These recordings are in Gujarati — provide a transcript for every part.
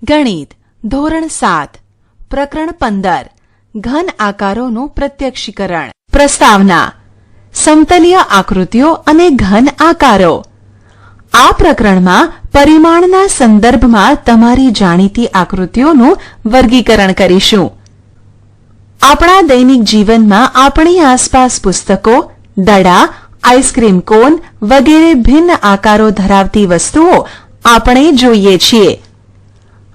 ગણિત ધોરણ 7 પ્રકરણ 15 ઘન આકારોનું પ્રત્યક્ષીકરણ. પ્રસ્તાવના: સમતલીય આકૃતિઓ અને ઘન આકારો. આ પ્રકરણમાં પરિમાણના સંદર્ભમાં તમારી જાણીતી આકૃતિઓનું વર્ગીકરણ કરીશું. આપણા દૈનિક જીવનમાં આપણી આસપાસ પુસ્તકો, દડા, આઈસ્ક્રીમ કોન વગેરે ભિન્ન આકારો ધરાવતી વસ્તુઓ આપણે જોઈએ છીએ.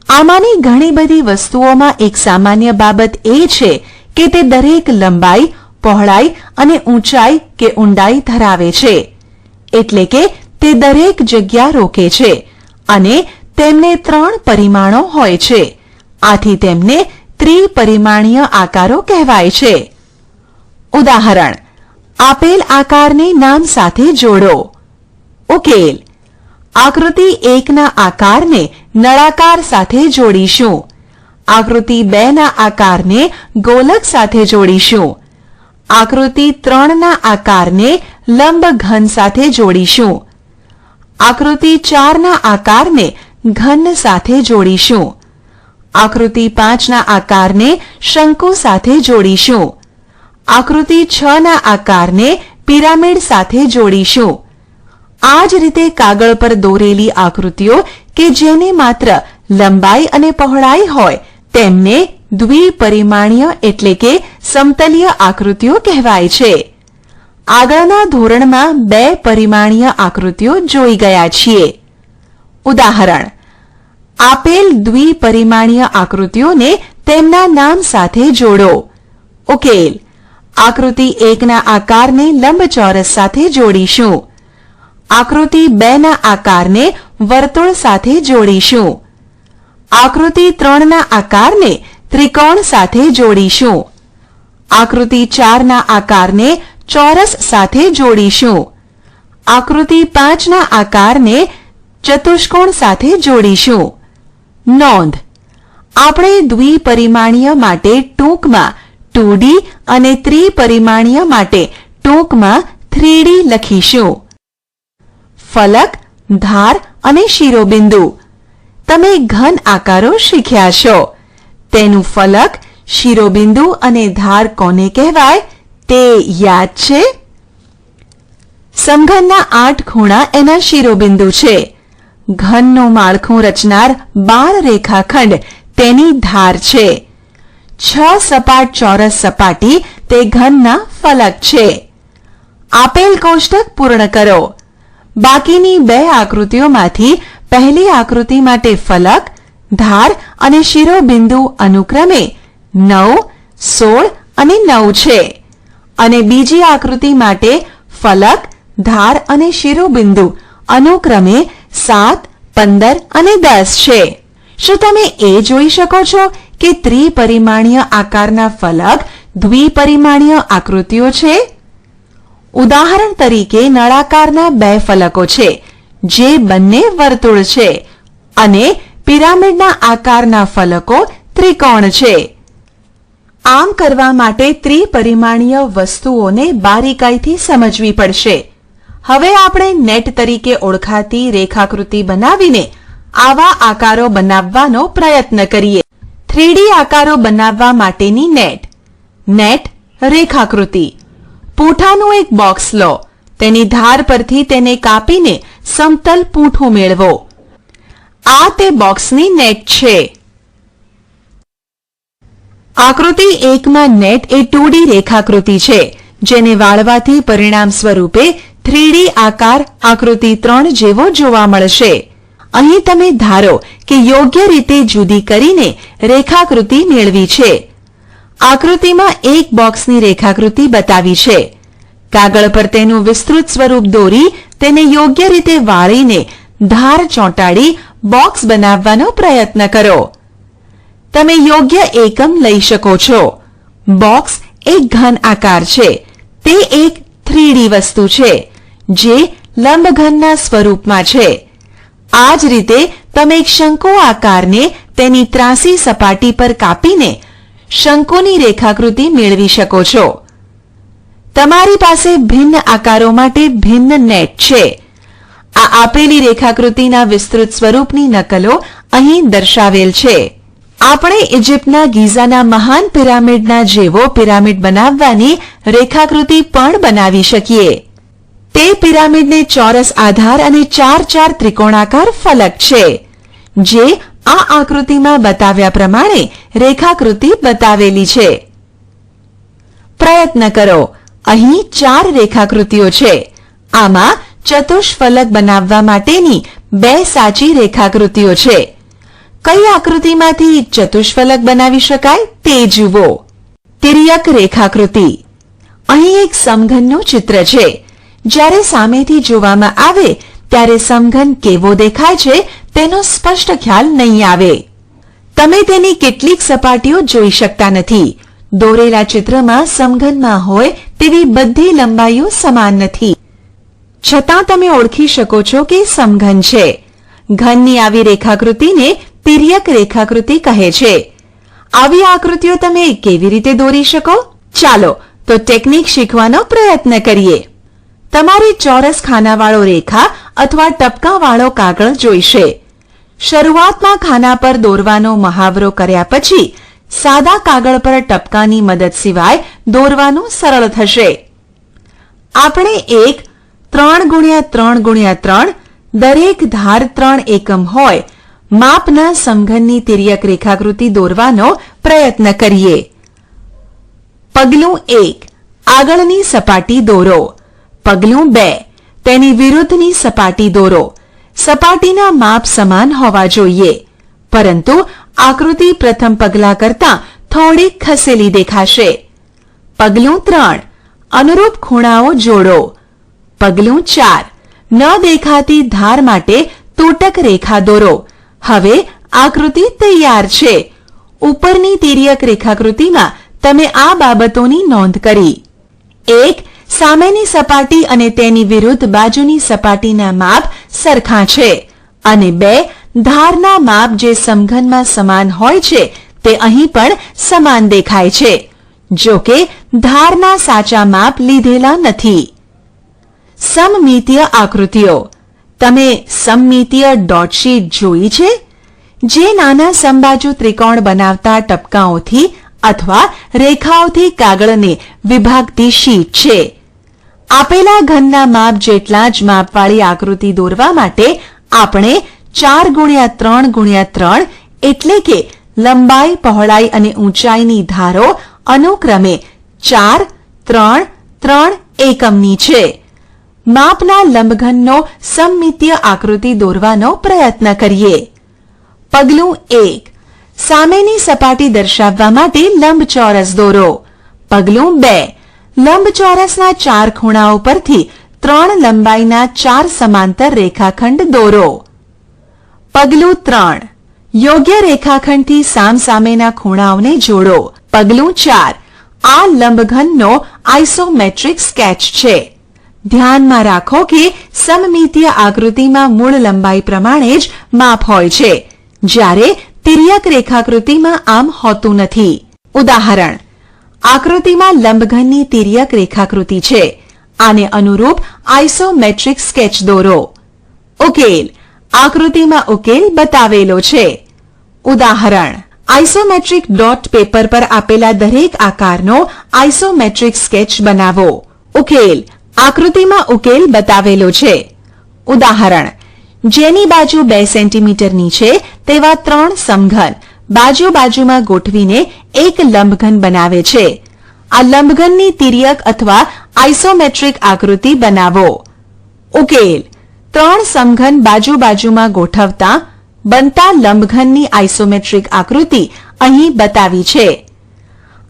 આમાંની ઘણી બધી વસ્તુઓમાં એક સામાન્ય બાબત એ છે કે તે દરેક લંબાઈ, પહોળાઈ અને ઊંચાઈ કે ઊંડાઈ ધરાવે છે. એટલે કે તે દરેક જગ્યા રોકે છે અને તેમને 3 પરિમાણો હોય છે. આથી તેમને ત્રિપરિમાણીય આકારો કહેવાય છે. ઉદાહરણ: આપેલ આકારને નામ સાથે જોડો. ઉકેલ: આકૃતિ 1 ના આકારને નળાકાર સાથે જોડીશું. આકૃતિ 2 ના આકારને ગોલક સાથે જોડીશું. આકૃતિ 3 ના આકારને લંબઘન સાથે જોડીશું. આકૃતિ 4 ના આકારને ઘન સાથે જોડીશું. આકૃતિ 5 ના આકારને શંકુ સાથે જોડીશું. આકૃતિ 6 ના આકારને પિરામિડ સાથે જોડીશું. આ જ રીતે કાગળ પર દોરેલી આકૃતિઓ કે જેને માત્ર લંબાઈ અને પહોળાઈ હોય તેમને દ્વિપરિમાણીય એટલે કે સમતલીય આકૃતિઓ કહેવાય છે. આગળના ધોરણમાં 2 પરિમાણીય આકૃતિઓ જોઈ ગયા છીએ. ઉદાહરણ: આપેલ દ્વિપરિમાણીય આકૃતિઓને તેમના નામ સાથે જોડો. ઉકેલ: આકૃતિ 1 ના આકારને લંબચોરસ સાથે જોડીશું. આકૃતિ 2 ના આકારને વર્તુળ સાથે જોડીશું. આકૃતિ 3 ના આકારને ત્રિકોણ સાથે જોડીશું. આકૃતિ 4 ના આકારને ચોરસ સાથે જોડીશું. આકૃતિ 5 ના આકારને ચતુષ્કોણ સાથે જોડીશું. નોંધ: આપણે દ્વિપરિમાણીય માટે ટૂંકમાં 2D અને ત્રિપરિમાણીય માટે ટૂંકમાં 3D લખીશું. ફલક, ધાર અને શિરોબિંદુ. તમે ઘન આકારો શીખ્યા છો. તેનું ફલક, શિરોબિંદુ અને ધાર કોને કહેવાય તે યાદ છે? સમઘનના 8 ખૂણા એના શિરોબિંદુ છે. ઘનનું માળખું રચનાર 12 રેખાખંડ તેની ધાર છે. 6 સપાટ ચોરસ સપાટી તે ઘનના ફલક છે. આપેલ કોષ્ટક પૂર્ણ કરો. બાકીની 2 આકૃતિઓમાંથી પહેલી આકૃતિ માટે ફલક, ધાર અને શિરોબિંદુ અનુક્રમે 9, 16 અને 9 છે અને બીજી આકૃતિ માટે ફલક, ધાર અને શિરોબિંદુ અનુક્રમે 7, 15 અને 10 છે. શું તમે એ જોઈ શકો છો કે ત્રિપરિમાણીય આકારના ફલક દ્વિપરિમાણીય આકૃતિઓ છે? ઉદાહરણ તરીકે નળાકારના 2 ફલકો છે જે બંને વર્તુળ છે અને પિરામિડના આકારના ફલકો ત્રિકોણ છે. આમ કરવા માટે ત્રિપરિમાણીય વસ્તુઓને બારીકાઈથી સમજવી પડશે. હવે આપણે નેટ તરીકે ઓળખાતી રેખાકૃતિ બનાવીને આવા આકારો બનાવવાનો પ્રયત્ન કરીએ. 3D આકારો બનાવવા માટેની નેટ. નેટ રેખાકૃતિ. પૂંઠાનું એક બોક્સ લો. તેની ધાર પરથી તેને કાપીને સમતલ પૂંઠું મેળવો. આ તે બોક્સની નેટ છે. આકૃતિ 1 માં નેટ એ 2D રેખાકૃતિ છે જેને વાળવાથી પરિણામ સ્વરૂપે 3D આકાર આકૃતિ 3 જેવો જોવા મળશે. અહીં તમે ધારો કે યોગ્ય રીતે જુદી કરીને રેખાકૃતિ મેળવી છે. આકૃતિમાં એક બોક્સની રેખાકૃતિ બતાવી છે. કાગળ પર તેનું વિસ્તૃત સ્વરૂપ દોરી તેને યોગ્ય રીતે વાળીને ધાર ચોંટાડી બોક્સ બનાવવાનો પ્રયત્ન કરો. તમે યોગ્ય એકમ લઈ શકો છો. બોક્સ એક ઘન આકાર છે. તે એક 3D વસ્તુ છે જે લંબઘનના સ્વરૂપમાં છે. આ જ રીતે તમે એક શંકુ આકારને તેની ત્રાંસી સપાટી પર કાપીને શંકુની રેખાકૃતિ મેળવી શકો છો. તમારી પાસે ભિન્ન આકારો માટે ભિન્ન નેટ છે. આ આપેલી રેખાકૃતિના વિસ્તૃત સ્વરૂપની નકલો અહીં દર્શાવેલ છે. આપણે ઇજિપ્તના ગીઝાના મહાન પિરામિડના જેવો પિરામિડ બનાવવાની રેખાકૃતિ પણ બનાવી શકીએ. તે પિરામિડને ચોરસ આધાર અને 4 ત્રિકોણાકાર ફલક છે, જે આ આકૃતિમાં બતાવ્યા પ્રમાણે રેખાકૃતિ બતાવેલી છે. પ્રયત્ન કરો. અહીં 4 રેખાકૃતિઓ છે. આમાં ચતુષ્ફલક બનાવવા માટેની 2 સાચી રેખાકૃતિઓ છે. કઈ આકૃતિમાંથી ચતુષ્ફલક બનાવી શકાય તે જુઓ. તિર્યક રેખાકૃતિ. અહીં એક સમઘનનું ચિત્ર છે. જ્યારે સામેથી જોવામાં આવે ત્યારે સમઘન કેવો દેખાય છે તેનો સ્પષ્ટ ખ્યાલ નહીં આવે. તમે તેની કેટલીક સપાટીઓ જોઈ શકતા નથી. દોરેલા ચિત્રમાં સમઘનમાં હોય તેવી બધી લંબાઈઓ સમાન નથી, છતાં તમે ઓળખી શકો છો કે સમઘન છે. ઘનની આવી રેખાકૃતિને તિર્યક રેખાકૃતિ કહે છે. આવી આકૃતિઓ તમે કેવી રીતે દોરી શકો? ચાલો તો ટેકનિક શીખવાનો પ્રયત્ન કરીએ. તમારે ચોરસ ખાનાવાળો રેખા અથવા ટપકાવાળો કાગળ જોઈશે. શરૂઆતમાં ખાના પર દોરવાનો મહાવરો કર્યા પછી સાદા કાગળ પર ટપકાની મદદ સિવાય દોરવાનું સરળ થશે. આપણે એક 3x3x3 દરેક ધાર 3 એકમ હોય માપના સમઘનની તિર્યક રેખાકૃતિ દોરવાનો પ્રયત્ન કરીએ. પગલું 1, આગળની સપાટી દોરો. પગલું 2, તેની વિરુદ્ધની સપાટી દોરો. સપાટીના માપ સમાન હોવા જોઈએ, પરંતુ આકૃતિ પ્રથમ પગલા કરતાં થોડી ખસેલી દેખાશે. પગલું 3, અનુરૂપ ખૂણાઓ જોડો. પગલું 4, ન દેખાતી ધાર માટે તૂટક રેખા દોરો. હવે આકૃતિ તૈયાર છે. ઉપરની તિર્યક રેખાકૃતિમાં તમે આ બાબતોની નોંધ કરી. 1, સામેની સપાટી અને તેની વિરુદ્ધ બાજુની સપાટીના માપ સરખા છે, અને 2, ધારના માપ જે સમઘનમાં સમાન હોય છે તે અહીં પણ સમાન દેખાય છે, જો કે ધારના સાચા માપ લીધેલા નથી. સમમિતીય આકૃતિઓ. તમે સમમિતીય ડોટ શીટ જોઈ છે, જે નાના સમબાજુ ત્રિકોણ બનાવતા ટપકાઓથી અથવા રેખાઓથી કાગળને વિભાગતી શીટ છે. આપેલા ઘનના માપ જેટલા જ માપવાળી આકૃતિ દોરવા માટે આપણે 4x3x3 એટલે કે લંબાઈ, પહોળાઈ અને ઊંચાઈની ધારો અનુક્રમે 4, 3, 3 એકમની છે. માપના લંબઘનનો સમમિતીય આકૃતિ દોરવાનો પ્રયત્ન કરીએ. પગલું 1, સામેની સપાટી દર્શાવવા માટે લંબચોરસ દોરો. પગલું 2, લંબચોરસના 4 ખૂણાઓ પરથી 3 લંબાઈના 4 સમાંતર રેખાખંડ દોરો. પગલું 3, યોગ્ય રેખાખંડથી સામસામેના ખૂણાઓને જોડો. પગલું 4, આ લંબઘનનો આઇસોમેટ્રિક સ્કેચ છે. ધ્યાનમાં રાખો કે સમમિતીય આકૃતિમાં મૂળ લંબાઈ પ્રમાણે જ માપ હોય છે, જ્યારે તિર્યક રેખાકૃતિમાં આમ હોતું નથી. ઉદાહરણ: આકૃતિમાં લંબઘનની તિર્યક રેખાકૃતિ છે. આને અનુરૂપ આઇસોમેટ્રિક સ્કેચ દોરો. ઉકેલ. આકૃતિમાં ઉકેલ બતાવેલો છે. ઉદાહરણ: આઇસોમેટ્રિક ડોટ પેપર પર આપેલા દરેક આકારનો આઇસોમેટ્રિક સ્કેચ બનાવો. ઉકેલ. આકૃતિમાં ઉકેલ બતાવેલો છે. ઉદાહરણ: જેની બાજુ 2 સેન્ટીમીટરની છે તેવા 3 સમઘન બાજુમાં ગોઠવીને એક લંબઘન બનાવે છે. આ લંબઘનની તિર્યક અથવા આઇસોમેટ્રિક આકૃતિ બનાવો. ઉકેલ. 3 સમઘન બાજુમાં ગોઠવતા બનતા લંબઘનની આઇસોમેટ્રિક આકૃતિ અહીં બતાવી છે.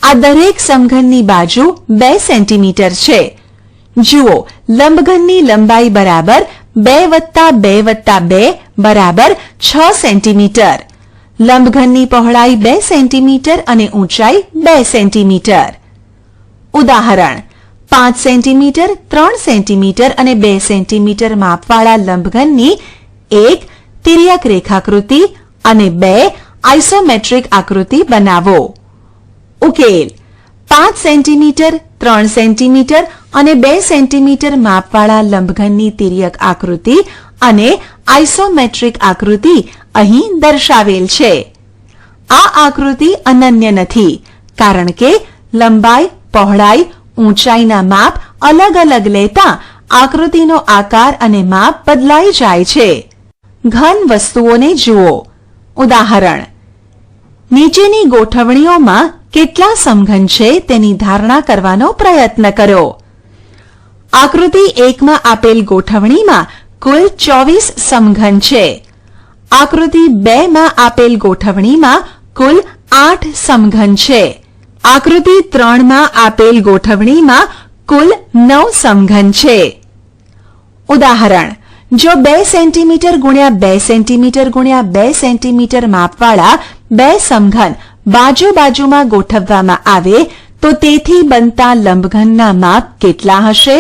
આ દરેક સમઘનની બાજુ 2 સેન્ટીમીટર છે. જુઓ, લંબઘનની લંબાઈ બરાબર 2+2+2 બરાબર 6 સેન્ટીમીટર. લંબઘનની પહોળાઈ 2 સેન્ટીમીટર અને ઊંચાઈ 2 સેન્ટીમીટર. ઉદાહરણ: 5 સેન્ટીમીટર, 3 સેન્ટીમીટર અને 2 સેન્ટીમીટર માપવાળા લંબઘનની 1 તિર્યક રેખાકૃતિ અને 2 આઇસોમેટ્રિક આકૃતિ બનાવો. ઉકેલ. 5 સેન્ટીમીટર, 3 સેન્ટીમીટર અને 2 સેન્ટીમીટર માપવાળા લંબઘનની તિર્યક આકૃતિ અને આઇસોમેટ્રિક આકૃતિ અહીં દર્શાવેલ છે. આ આકૃતિ અનન્ય નથી કારણ કે લંબાઈ, પહોળાઈ, ઊંચાઈના માપ અલગ અલગ લેતા આકૃતિનો આકાર અને માપ બદલાઈ જાય છે. ઘન વસ્તુઓને જુઓ. ઉદાહરણ: નીચેની ગોઠવણીઓમાં કેટલા સમઘન છે તેની ધારણા કરવાનો પ્રયત્ન કરો. આકૃતિ 1માં આપેલ ગોઠવણીમાં કુલ 24 સમઘન છે. આકૃતિ 2માં આપેલ ગોઠવણીમાં કુલ 8 સમઘન છે. આકૃતિ 3માં આપેલ ગોઠવણીમાં કુલ 9 સમઘન છે. ઉદાહરણ: જો 2 સેન્ટીમીટર ગુણ્યા 2 સેન્ટીમીટર ગુણ્યા 2 સેન્ટીમીટર માપવાળા 2 સમઘન બાજુ બાજુમાં ગોઠવવામાં આવે તો તેથી બનતા લંબઘનના માપ કેટલા હશે?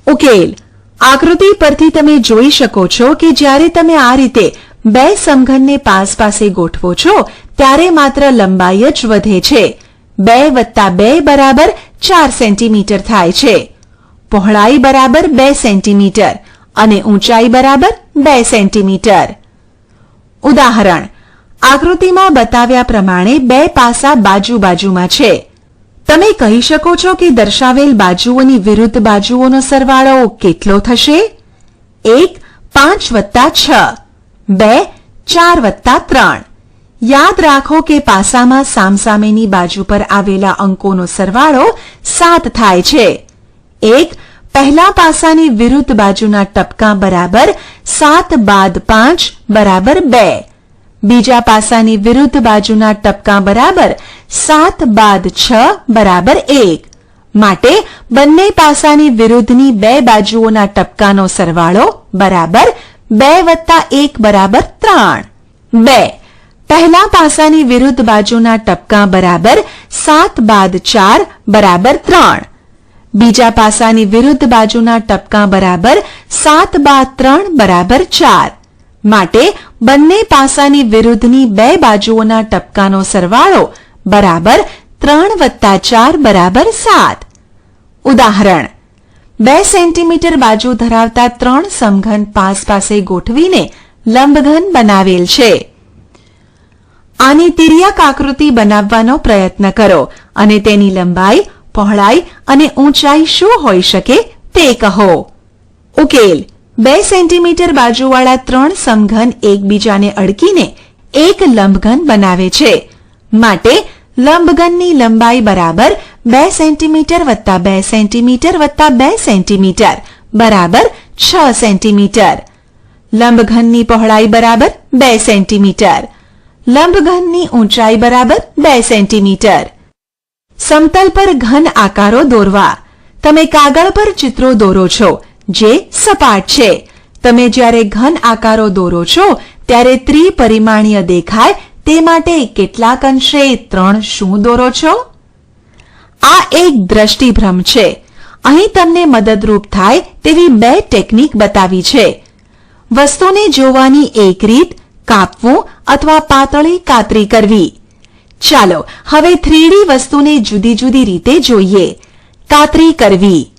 ઉકેલ: આકૃતિ પરથી તમે જોઈ શકો છો કે જ્યારે તમે આ રીતે 2 સમઘનને પાસ ગોઠવો છો ત્યારે માત્ર લંબાઈ જ વધે છે. 2 વત્તા 2 બરાબર 4 સેન્ટીમીટર થાય છે. પહોળાઈ બરાબર 2 સેન્ટીમીટર અને ઊંચાઈ બરાબર 2 સેન્ટીમીટર. ઉદાહરણ: આકૃતિમાં બતાવ્યા પ્રમાણે 2 પાસા બાજુ બાજુમાં છે. તમે કહી શકો છો કે દર્શાવેલ બાજુઓની વિરુદ્ધ બાજુઓનો સરવાળો કેટલો થશે? 1 5 વત્તા 6, 2 4 વત્તા 3. યાદ રાખો કે પાસામાં સામસામેની બાજુ પર આવેલા અંકોનો સરવાળો 7 થાય છે. 1 પહેલા પાસાની વિરુદ્ધ બાજુના ટપકાં બરાબર 7 બાદ 5 બરાબર 2. બીજા પાસાની વિરુદ્ધ બાજુના ટપકાં બરાબર 7 બાદ 6 બરાબર 1. માટે બંને પાસાની વિરુદ્ધની 2 બાજુઓના ટપકાનો સરવાળો બરાબર 2 વત્તા 1 બરાબર 3. 2 પહેલા પાસાની વિરુદ્ધ બાજુના ટપકાં બરાબર 7 બાદ 4 બરાબર 3. બીજા પાસાની વિરુદ્ધ બાજુના ટપકાં બરાબર 7 બાદ 3 બરાબર 4. માટે બંને પાસાની વિરુદ્ધની 2 બાજુઓના ટપકાનો સરવાળો બરાબર 3 વત્તા 4 બરાબર 7. ઉદાહરણ: 2 સેન્ટીમીટર બાજુ ધરાવતા 3 સમઘન પાસે ગોઠવીને લંબઘન બનાવેલ છે. આની તિર્યક આકૃતિ બનાવવાનો પ્રયત્ન કરો અને તેની લંબાઈ, પહોળાઈ અને ઊંચાઈ શું હોઈ શકે તે કહો. ઉકેલ: 2 સેન્ટીમીટર બાજુવાળા 3 સમઘન એકબીજાને અડકીને એક લંબઘન બનાવે છે. માટે લંબઘનની લંબાઈ બરાબર 2 સેન્ટીમીટર વત્તા 2 સેન્ટીમીટર વત્તા 2 સેન્ટીમીટર બરાબર 6 સેન્ટીમીટર. લંબઘનની પહોળાઈ બરાબર 2 સેન્ટીમીટર. લંબઘનની ઊંચાઈ બરાબર 2 સેન્ટીમીટર. સમતલ પર ઘન આકારો દોરવા. તમે કાગળ પર ચિત્રો દોરો છો જે સપાટ છે. તમે જ્યારે ઘન આકારો દોરો છો ત્યારે ત્રિપરિમાણીય દેખાય તે માટે કેટલાક અંશે 3 શું દોરો છો? આ એક દ્રષ્ટિભ્રમ છે. અહીં તમને મદદરૂપ થાય તેવી 2 ટેકનિક બતાવી છે. વસ્તુને જોવાની એક રીત કાપવું અથવા પાતળી કાતરી કરવી. ચાલો હવે 3D વસ્તુને જુદી જુદી રીતે જોઈએ. કાતરી કરવી.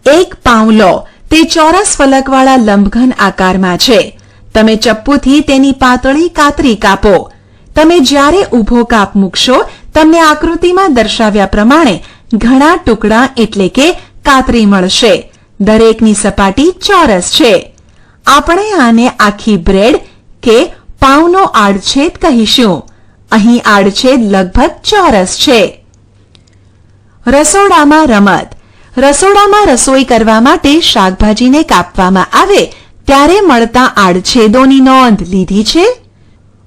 એક પાઉં લો. તે ચોરસ ફલકવાળા લંબઘન આકારમાં છે. તમે ચપ્પુથી તેની પાતળી કાતરી કાપો. તમે જ્યારે ઊભો કાપ મૂકશો તમને આકૃતિમાં દર્શાવ્યા પ્રમાણે ઘણા ટુકડા એટલે કે કાતરી મળશે. દરેકની સપાટી ચોરસ છે. આપણે આને આખી બ્રેડ કે પાઉંનો આડછેદ કહીશું. અહીં આડછેદ લગભગ ચોરસ છે. રસોડામાં રમત. રસોડામાં રસોઈ કરવા માટે શાકભાજીને કાપવામાં આવે ત્યારે મળતા આડછેદોની નોંધ લીધી છે?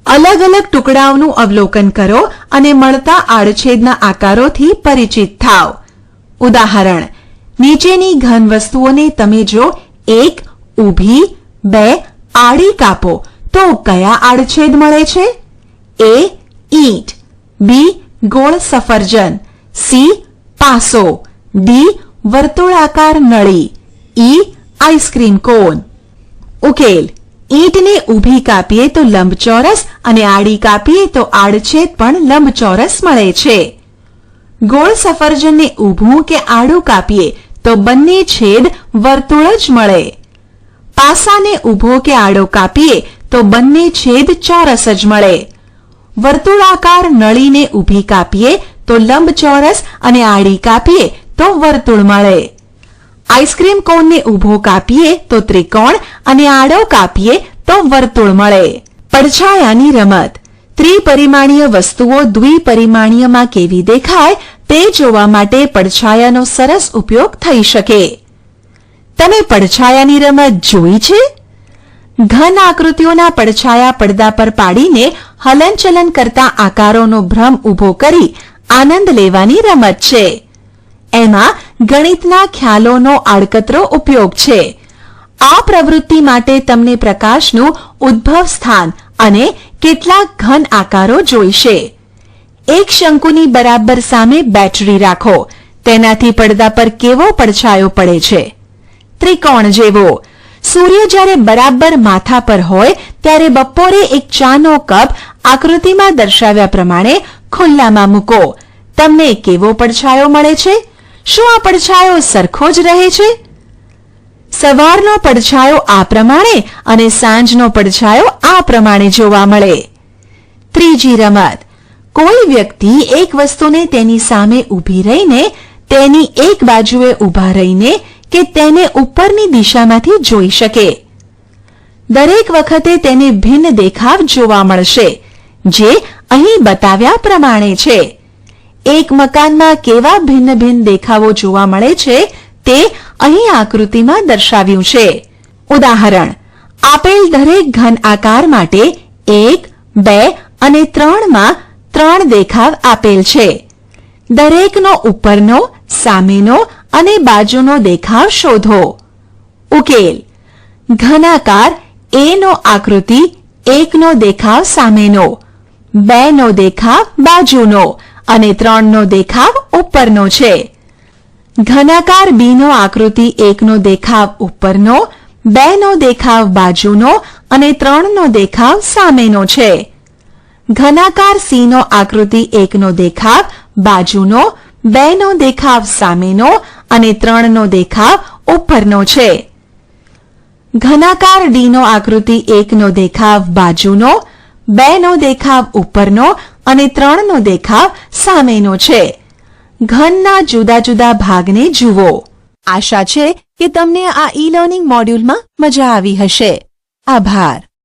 અલગ અલગ ટુકડાઓનું અવલોકન કરો અને મળતા આડછેદના આકારોથી પરિચિત થાવ. ઉદાહરણ: નીચેની ઘન વસ્તુઓને તમે જો 1 ઊભી, 2 આડી કાપો તો કયા આડછેદ મળે છે? A ઈંટ, B ગોળ સફરજન, C પાસો, D વર્તુળાકાર નળી, E આઈસ્ક્રીમ કોન. ઉકેલ: ઈંટને ઊભી કાપીએ તો લંબચોરસ અને આડી કાપીએ તો આડછેદ પણ લંબચોરસ મળે છે. ગોળ સફરજનને ઊભું કે આડું કાપીએ તો બંને છેદ વર્તુળ જ મળે. પાસાને ઊભો કે આડો કાપીએ તો બંને છેદ ચોરસ જ મળે. વર્તુળાકાર નળીને ઊભી કાપીએ તો લંબચોરસ અને આડી કાપીએ તો વર્તુળ મળે. આઈસ્ક્રીમ કોનને ઊભો કાપીએ તો ત્રિકોણ અને આડો કાપીએ તો વર્તુળ મળે. પડછાયાની રમત. ત્રિપરિમાણીય વસ્તુઓ દ્વિપરિમાણીયમાં કેવી દેખાય તે જોવા માટે પડછાયાનો સરસ ઉપયોગ થઈ શકે. તમે પડછાયાની રમત જોઈ છે? ઘન આકૃતિઓના પડછાયા પડદા પર પાડીને હલનચલન કરતા આકારોનો ભ્રમ ઊભો કરી આનંદ લેવાની રમત છે. એમાં ગણિતના ખ્યાલોનો આડકતરો ઉપયોગ છે. આ પ્રવૃત્તિ માટે તમને પ્રકાશનું ઉદ્ભવ સ્થાન અને કેટલાક ઘન આકારો જોઈશે. એક શંકુની બરાબર સામે બેટરી રાખો. તેનાથી પડદા પર કેવો પડછાયો પડે છે? ત્રિકોણ જેવો. સૂર્ય જ્યારે બરાબર માથા પર હોય ત્યારે બપોરે એક ચાનો કપ આકૃતિમાં દર્શાવ્યા પ્રમાણે ખુલ્લામાં મૂકો. તમને કેવો પડછાયો મળે છે? શું આ પડછાયો સરખો જ રહે છે? સવારનો પડછાયો આ પ્રમાણે અને સાંજનો પડછાયો આ પ્રમાણે જોવા મળે. ત્રીજી રમત. કોઈ વ્યક્તિ એક વસ્તુને તેની સામે ઊભી રહીને તેની એક બાજુએ ઊભા રહીને કે તેને ઉપરની દિશામાંથી જોઈ શકે. દરેક વખતે તેને ભિન્ન દેખાવ જોવા મળશે, જે અહીં બતાવ્યા પ્રમાણે છે. એક મકાનમાં કેવા ભિન્ન ભિન્ન દેખાવો જોવા મળે છે તે અહીં આકૃતિમાં દર્શાવ્યું છે. ઉદાહરણ. આપેલ દરેક ઘન આકાર માટે 1, 2 અને 3માં 3 દેખાવ આપેલ છે. દરેકનો ઉપરનો, સામેનો અને બાજુનો દેખાવ શોધો. ઉકેલ. ઘનાકાર A નો આકૃતિ 1 નો દેખાવ સામેનો, 2 નો દેખાવ બાજુનો અને 3 નો દેખાવ ઉપરનો છે. ઘનાકાર B નો આકૃતિ 1 નો દેખાવ ઉપરનો, 2 નો દેખાવ બાજુનો અને 3 નો દેખાવ સામેનો છે. ઘનાકાર C નો આકૃતિ 1 નો દેખાવ બાજુનો, 2 નો દેખાવ સામેનો અને 3 નો દેખાવ ઉપરનો છે. ઘનાકાર D નો આકૃતિ 1 નો દેખાવ બાજુનો, 2 નો દેખાવ ઉપરનો અને 3 નો દેખાવ સામેનો છે. ઘનના જુદા જુદા ભાગને જુઓ. આશા છે કે તમને આ ઈ લર્નિંગ મોડ્યુલમાં મજા આવી હશે. આભાર.